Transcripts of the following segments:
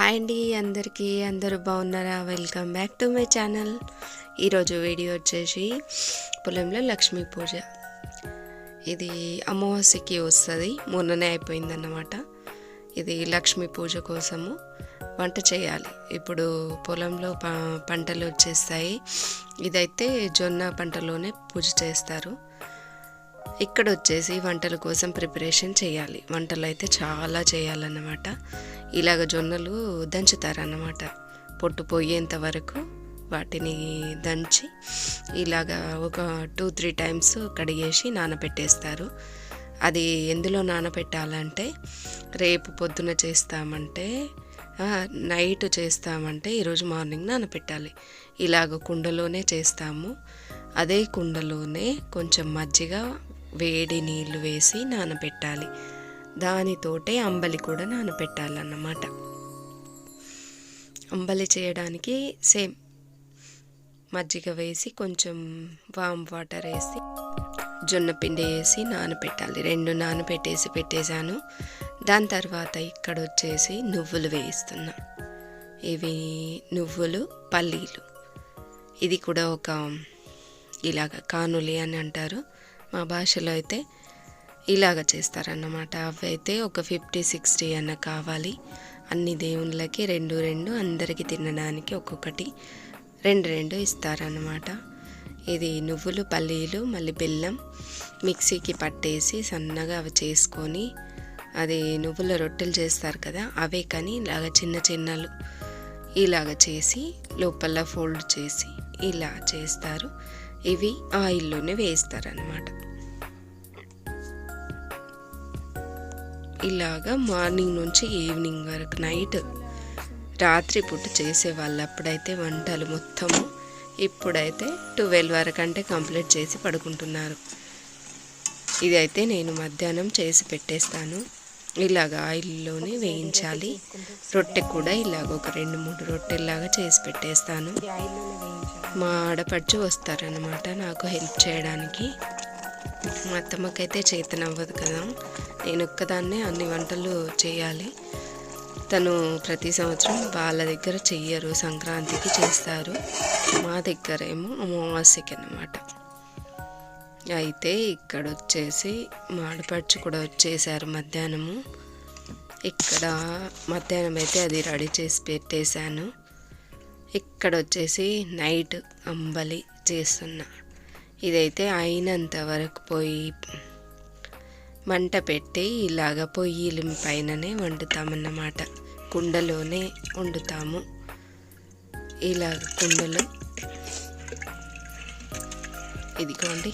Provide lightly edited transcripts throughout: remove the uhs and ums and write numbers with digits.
Hi అండి అందరికీ, అందరూ బాగున్నారా? Welcome back to my channel. ఈరోజు వీడియో వచ్చేసి పొలంలో లక్ష్మీ పూజ. ఇది అమావాస్యకి వస్తుంది, మొన్ననే అయిపోయిందన్నమాట. ఇది లక్ష్మీ పూజ కోసము వంట చేయాలి. ఇప్పుడు పొలంలో పంటలు వచ్చేస్తాయి. ఇదైతే జొన్న పంటలోనే పూజ చేస్తారు. ఇక్కడ వచ్చేసి వంటల కోసం ప్రిపరేషన్ చేయాలి. వంటలు అయితే చాలా చేయాలన్నమాట. ఇలాగ జొన్నలు దంచుతారన్నమాట. పొట్టు పోయేంత వరకు వాటిని దంచి ఇలాగా ఒక 2-3 టైమ్స్ కడిగేసి నానబెట్టేస్తారు. అది ఎందులో నానబెట్టాలంటే రేపు పొద్దున చేస్తామంటే నైట్ చేస్తామంటే ఈరోజు మార్నింగ్ నానబెట్టాలి. ఇలాగ కుండలోనే చేస్తాము. అదే కుండలోనే కొంచెం మజ్జిగ వేడి నీళ్ళు వేసి నానబెట్టాలి. దానితోటే అంబలి కూడా నానబెట్టాలన్నమాట. అంబలి చేయడానికి సేమ్ మజ్జిగ వేసి కొంచెం వామ్ వాటర్ వేసి జొన్న పిండి వేసి నానబెట్టాలి. 2 నానబెట్టేసి పెట్టేశాను. దాని తర్వాత ఇక్కడ వచ్చేసి నువ్వులు వేయిస్తున్నా. ఇవి నువ్వులు, పల్లీలు. ఇది కూడా ఒక ఇలాగ కానులి అని అంటారు. మా భాషలో అయితే ఇలాగ చేస్తారన్నమాట. అవి అయితే ఒక 50-60 అన్న కావాలి. అన్ని దేవుళ్ళకి 2 అందరికీ తినడానికి ఒక్కొక్కటి 2 ఇస్తారన్నమాట. ఇది నువ్వులు, పల్లీలు, మళ్ళీ బెల్లం మిక్సీకి పట్టేసి సన్నగా అవి చేసుకొని, అది నువ్వుల రొట్టెలు చేస్తారు కదా అవే, కానీ ఇలాగ చిన్నలు ఇలాగ చేసి లోపల ఫోల్డ్ చేసి ఇలా చేస్తారు. ఇవి ఆయిల్లోనే వేస్తారన్నమాట. ఇలాగా మార్నింగ్ నుంచి ఈవినింగ్ వరకు, నైట్ రాత్రి పూట చేసేవాళ్ళు అప్పుడైతే వంటలు మొత్తము. ఇప్పుడైతే 12 వరకు అంటే కంప్లీట్ చేసి పడుకుంటున్నారు. ఇదైతే నేను మధ్యాహ్నం చేసి పెట్టేస్తాను. ఇలాగ ఆయిల్లోనే వేయించాలి. రొట్టె కూడా ఇలాగ ఒక 2-3 రొట్టెల్లాగా చేసి పెట్టేస్తాను. మా ఆడపడుచు వస్తారనమాట నాకు హెల్ప్ చేయడానికి. మా అత్తమ్మకైతే చేతనవ్వదు కదా, నేను ఒక్కదాన్నే అన్ని వంటలు చేయాలి. తను ప్రతి సంవత్సరం వాళ్ళ దగ్గర చెయ్యరు, సంక్రాంతికి చేస్తారు. మా దగ్గర ఏమో అమావాస్యకి అన్నమాట. అయితే ఇక్కడ వచ్చేసి మా ఆడపడుచు కూడా వచ్చేసారు మధ్యాహ్నము. ఇక్కడ మధ్యాహ్నం అయితే అది రెడీ చేసి పెట్టేశాను. ఇక్కడ వచ్చేసి నైట్ అంబలి చేస్తున్నా. ఇదైతే అయినంత వరకు మంట పెట్టి ఇలాగ పొయ్యిల పైననే వండుతామన్నమాట. కుండలోనే వండుతాము. ఇలాగ కుండలో ఇదిగోండి,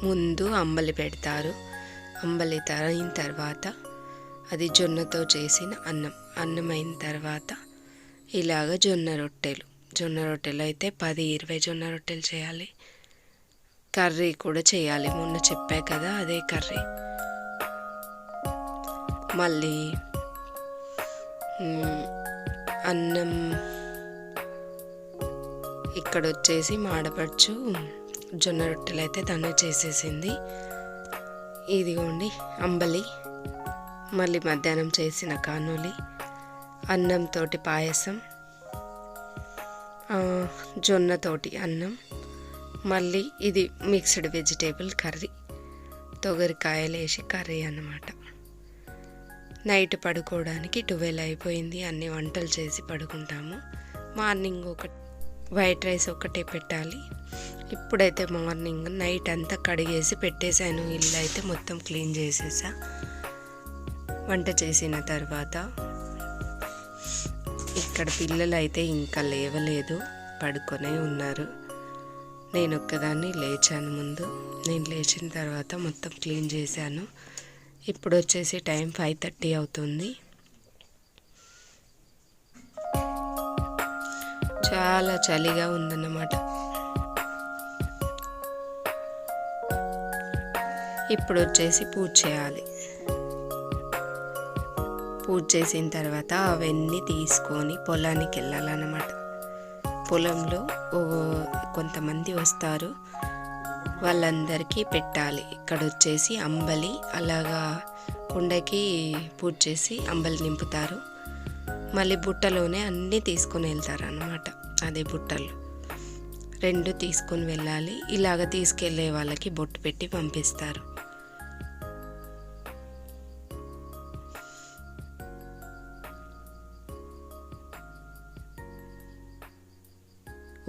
ముందు అంబలి పెడతారు. అంబలి అయిన తర్వాత అది జొన్నతో చేసిన అన్నం అయిన తర్వాత ఇలాగ జొన్న రొట్టెలు అయితే 10-20 జొన్న రొట్టెలు చేయాలి. కర్రీ కూడా చేయాలి, మొన్న చెప్పా కదా అదే కర్రీ. మళ్ళీ అన్నం ఇక్కడ వచ్చేసి మాడపడుచు జొన్న రొట్టెలు అయితే తను చేసేసింది. ఇదిగోండి అంబలి, మళ్ళీ మధ్యాహ్నం చేసిన కానులి, అన్నంతోటి పాయసం, జొన్నతోటి అన్నం, మళ్ళీ ఇది మిక్స్డ్ వెజిటేబుల్ కర్రీ, తొగరికాయలు వేసి కర్రీ అన్నమాట. నైట్ పడుకోవడానికి 12 అయిపోయింది. అన్ని వంటలు చేసి పడుకుంటాము. మార్నింగ్ వైట్ రైస్ ఒకటే పెట్టాలి. ఇప్పుడైతే మార్నింగ్ నైట్ అంతా కడిగేసి పెట్టేశాను. ఇల్లు అయితే మొత్తం క్లీన్ చేసేసా. వంట చేసిన తర్వాత ఇక్కడ పిల్లలు అయితే ఇంకా లేవలేదు, పడుకొనే ఉన్నారు. నేను ఒక్కదాన్ని లేచాను. ముందు నేను లేచిన తర్వాత మొత్తం క్లీన్ చేశాను. ఇప్పుడు వచ్చేసి టైం 5:30 అవుతుంది. చాలా చలిగా ఉందన్నమాట. ఇప్పుడు వచ్చేసి పూజ చేయాలి. పూజ చేసిన తర్వాత అవన్నీ తీసుకొని పొలానికి వెళ్ళాలన్నమాట. పొలంలో కొంతమంది వస్తారు, వాళ్ళందరికీ పెట్టాలి. ఇక్కడ వచ్చేసి అంబలి అలాగా కుండకి పూజ చేసి అంబలి నింపుతారు. మళ్ళీ బుట్టలోనే అన్నీ తీసుకొని వెళ్తారనమాట. అదే బుట్టలు 2 తీసుకొని వెళ్ళాలి. ఇలాగ తీసుకెళ్ళే వాళ్ళకి బొట్టు పెట్టి పంపిస్తారు.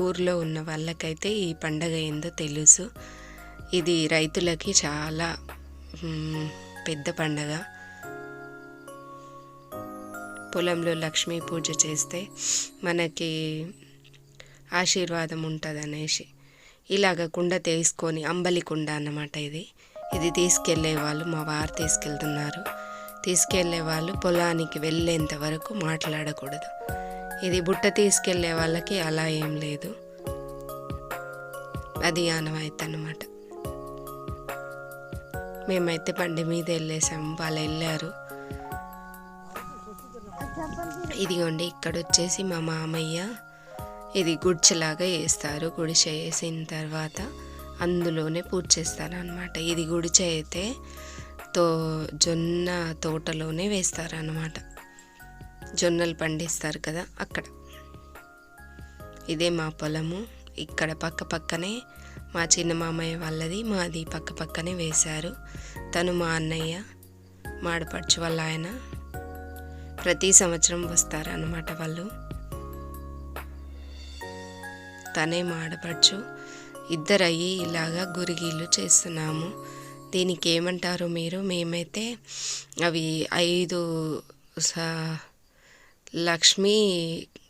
ఊర్లో ఉన్న వాళ్ళకైతే ఈ పండగ ఏందో తెలుసు. ఇది రైతులకి చాలా పెద్ద పండగ. పొలంలో లక్ష్మీ పూజ చేస్తే మనకి ఆశీర్వాదం ఉంటుంది అనేసి ఇలాగ కుండ తీసుకొని, అంబలి కుండ అన్నమాట ఇది తీసుకెళ్ళే వాళ్ళు మా వారు తీసుకెళ్తున్నారు. తీసుకెళ్ళే వాళ్ళు పొలానికి వెళ్ళేంత వరకు మాట్లాడకూడదు. ఇది బుట్ట తీసుకెళ్ళే వాళ్ళకి అలా ఏం లేదు, అది ఆనవాయితీ అన్నమాట. మేమైతే బండి మీద వెళ్ళేసాము, వాళ్ళు వెళ్ళారు. ఇదిగోండి, ఇక్కడ వచ్చేసి మా మామయ్య ఇది గుడిచెలాగా వేస్తారు. గుడిచె వేసిన తర్వాత అందులోనే పూజ చేస్తారు అనమాట. ఇది గుడిచె అయితే జొన్న తోటలోనే వేస్తారన్నమాట. జొన్నలు పండిస్తారు కదా అక్కడ. ఇదే మా పొలము. ఇక్కడ పక్క పక్కనే మా చిన్న మామయ్య వాళ్ళది, మాది పక్క పక్కనే వేశారు. తను మా అన్నయ్య, మాడపడుచు వాళ్ళ ఆయన. ప్రతి సంవత్సరం వస్తారన్నమాట వాళ్ళు. తనే మాడపడుచు. ఇద్దరయ్యి ఇలాగా గురిగీళ్ళు చేస్తున్నాము. దీనికి ఏమంటారు మీరు? మేమైతే అవి 5 లక్ష్మీ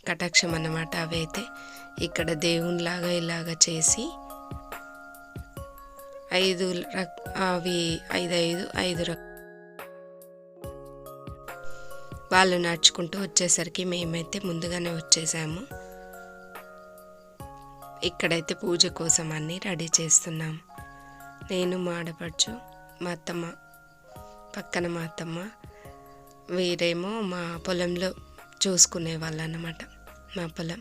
కటాక్షం అన్నమాట. అవైతే ఇక్కడ దేవునిలాగా ఇలాగ చేసి 5 అవి 5 వాళ్ళు నడుచుకుంటూ వచ్చేసరికి మేమైతే ముందుగానే వచ్చేసాము. ఇక్కడైతే పూజ కోసం అన్నీ రెడీ చేస్తున్నాం. నేను, మాడపడుచు, మా అత్తమ్మ, పక్కన మా అత్తమ్మ, వీరేమో మా పొలంలో చూసుకునే వాళ్ళు అన్నమాట. మా పొలం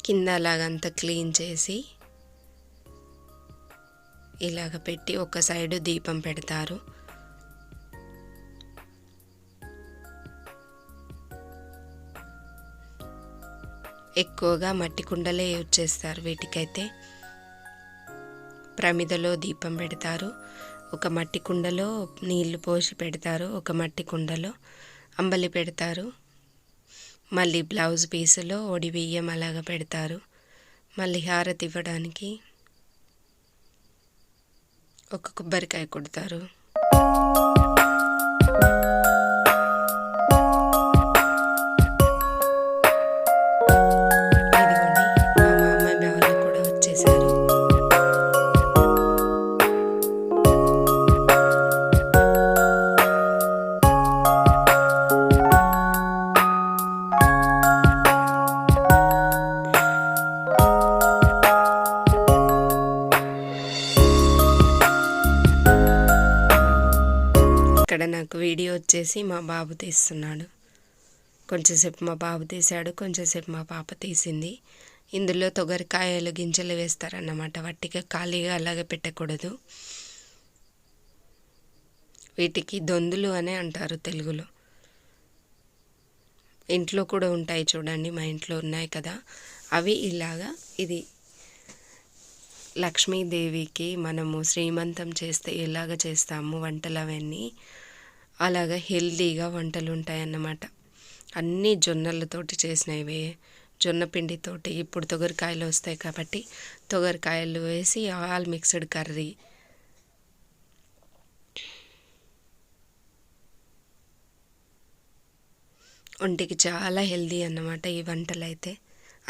కింద అలాగంతా క్లీన్ చేసి ఇలాగ పెట్టి ఒక సైడు దీపం పెడతారు. ఎక్కువగా మట్టి కుండలే యూజ్ చేస్తారు వీటికైతే. ప్రమిదలో దీపం పెడతారు. ఒక మట్టి కుండలో నీళ్లు పోసి పెడతారు. ఒక మట్టి కుండలో అంబలి పెడతారు. మళ్ళీ బ్లౌజ్ పీసులో ఒడి బియ్యం అలాగ పెడతారు. మళ్ళీ హారతి ఇవ్వడానికి ఒక కొబ్బరికాయ కొడతారు. ఇక్కడ నాకు వీడియో వచ్చేసి మా బాబు తీస్తున్నాడు. కొంచెంసేపు మా బాబు తీశాడు, కొంచెంసేపు మా పాప తీసింది. ఇందులో తొగరికాయలు గింజలు వేస్తారన్నమాట. వట్టిగా ఖాళీగా అలాగే పెట్టకూడదు. వీటికి దొందులు అనే అంటారు తెలుగులో. ఇంట్లో కూడా ఉంటాయి చూడండి, మా ఇంట్లో ఉన్నాయి కదా అవి. ఇలాగా ఇది లక్ష్మీదేవికి మనము శ్రీమంతం చేస్తే ఎలాగ చేస్తాము వంటలు అవన్నీ, అలాగా హెల్దీగా వంటలు ఉంటాయన్నమాట. అన్నీ జొన్నలతోటి చేసినవే, జొన్న పిండితోటి. ఇప్పుడు తొగరికాయలు వస్తాయి కాబట్టి తొగరికాయలు వేసి ఆల్ మిక్స్డ్ కర్రీ. ఒంటికి చాలా హెల్దీ అన్నమాట ఈ వంటలు అయితే.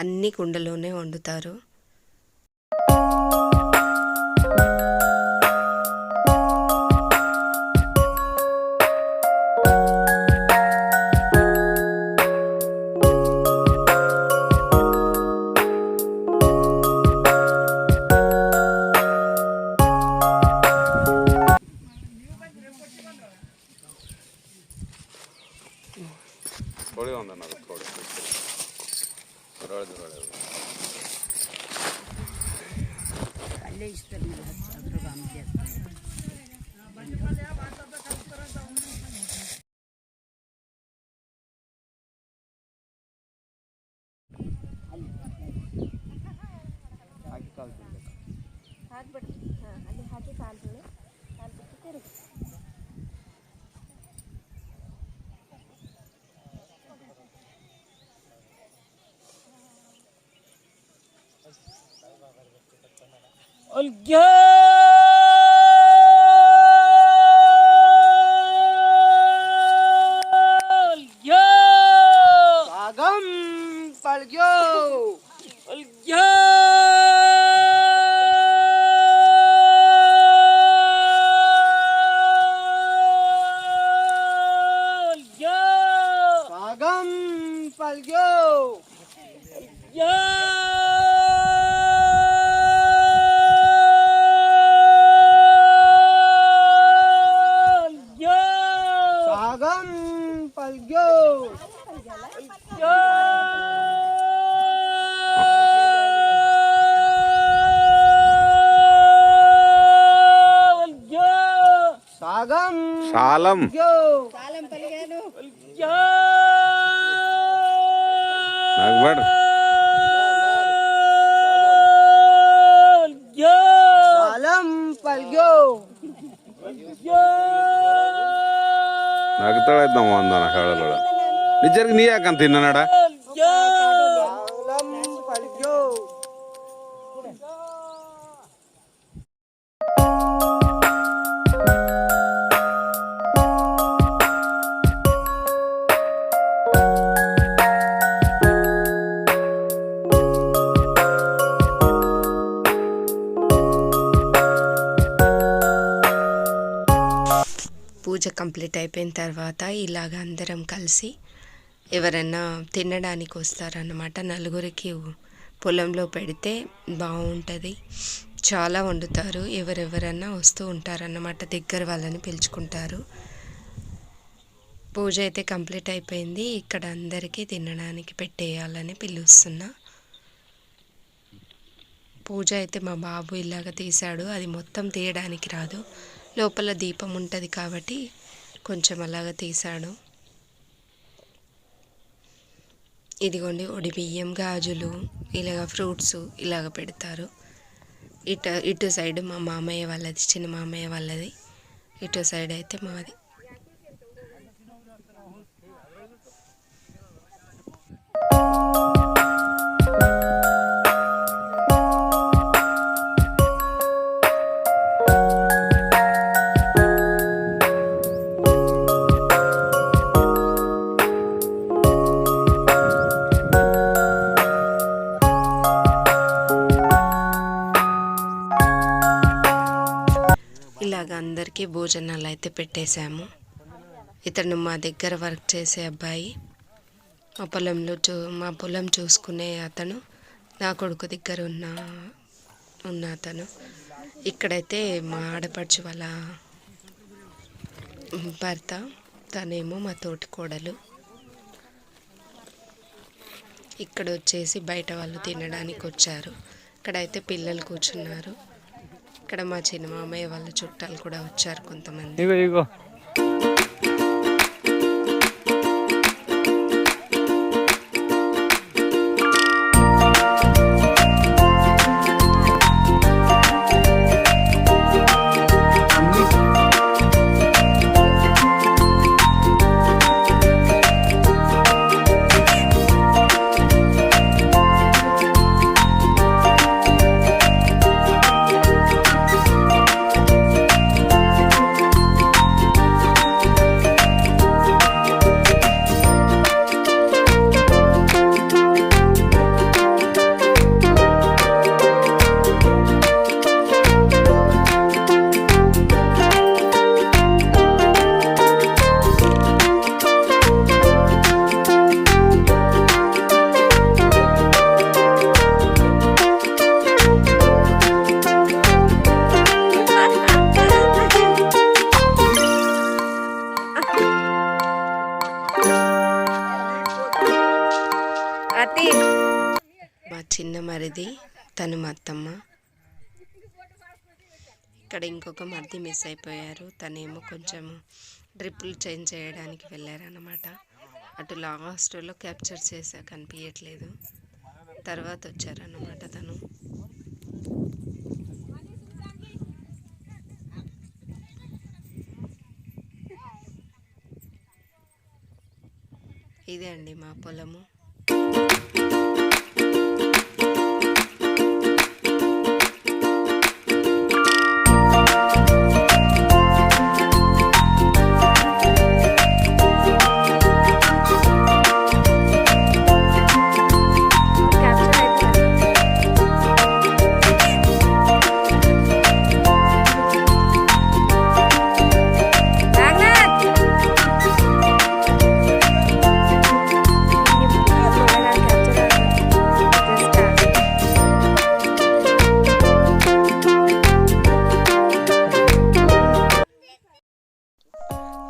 అన్నీ కుండలోనే వండుతారు. थोड़ी होंदा ना थोड़ा ಹಾಕ್ಬಿಡ್ರಿ. ಅಲ್ಲಿ ಹಾಕಿ ಕಾಲು ಬಿಟ್ಟು ತಿರುಗಿ. సాలం నగ్బడ్ ನಗ್ತಾಳಿದ್ದ ಒಂದನ ಹೇಳಬೇಡ ನಿಜರ್ಗೆ ನೀ ಯಾಕಂತ ತಿನ್ನಡ పూజ కంప్లీట్ అయిపోయిన తర్వాత ఇలాగ అందరం కలిసి ఎవరైనా తినడానికి వస్తారన్నమాట. నలుగురికి పొలంలో పెడితే బాగుంటుంది, చాలా వండుతారు. ఎవరెవరన్నా వస్తూ ఉంటారన్నమాట, దగ్గర వాళ్ళని పిలుచుకుంటారు. పూజ అయితే కంప్లీట్ అయిపోయింది. ఇక్కడ అందరికీ తినడానికి పెట్టేయాలని పిలుస్తున్నా. పూజ అయితే మా బాబు ఇలాగ తీశాడు. అది మొత్తం తీయడానికి రాదు, లోపల దీపం ఉంటుంది కాబట్టి కొంచెం అలాగ తీశాడు. ఇదిగోండి ఒడి బియ్యం, గాజులు, ఇలాగ ఫ్రూట్స్ ఇలాగ పెడతారు. ఇటు సైడ్ మా మామయ్య వాళ్ళది, చిన్న మామయ్య వాళ్ళది. ఇటు సైడ్ అయితే మాది. ఇలాగ అందరికీ భోజనాలు అయితే పెట్టేశాము. ఇతను మా దగ్గర వర్క్ చేసే అబ్బాయి, మా పొలం చూసుకునే అతను, నా కొడుకు దగ్గర ఉన్న అతను. ఇక్కడైతే మా ఆడపడుచు వాళ్ళ భర్త, తనేమో మా తోటి కోడలు. ఇక్కడ వచ్చేసి బయట వాళ్ళు తినడానికి వచ్చారు. ఇక్కడైతే పిల్లలు కూర్చున్నారు. ఇక్కడ మా చిన్న మామయ్య వాళ్ళ చుట్టాలు కూడా వచ్చారు కొంతమంది. మా చిన్న మరిది, తను మా అత్తమ్మ. ఇక్కడ ఇంకొక మరిది మిస్ అయిపోయారు. తనేమో కొంచెం డ్రిప్పులు చేంజ్ చేయడానికి వెళ్ళారన్నమాట. అటు లాస్ట్లో క్యాప్చర్ చేసా, కనిపించట్లేదు. తర్వాత వచ్చారన్నమాట తను. ఇదే అండి మా పొలము.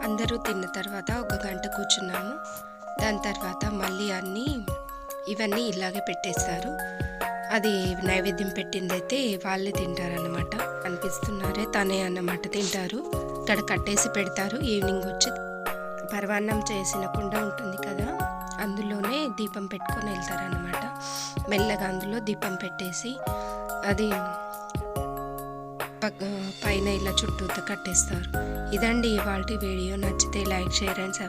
అందరూ తిన్న తర్వాత 1 గంట కూర్చున్నాము. దాని తర్వాత మళ్ళీ ఇవన్నీ ఇలాగే పెట్టేస్తారు. అది నైవేద్యం పెట్టిందైతే వాళ్ళే తింటారన్నమాట. అనిపిస్తున్నారే తనే అన్నమాట తింటారు. ఇక్కడ కట్టేసి పెడతారు. ఈవినింగ్ వచ్చి పరవాన్నం చేసిన కుండ ఉంటుంది కదా, అందులోనే దీపం పెట్టుకొని వెళ్తారన్నమాట. మెల్లగా అందులో దీపం పెట్టేసి అది పైన ఇలా చుట్టూతో కట్టేస్తారు. ఇదండి ఇవాల్టి వీడియో. నచ్చితే లైక్, షేర్ అండ్ సబ్స్క్రైబ్.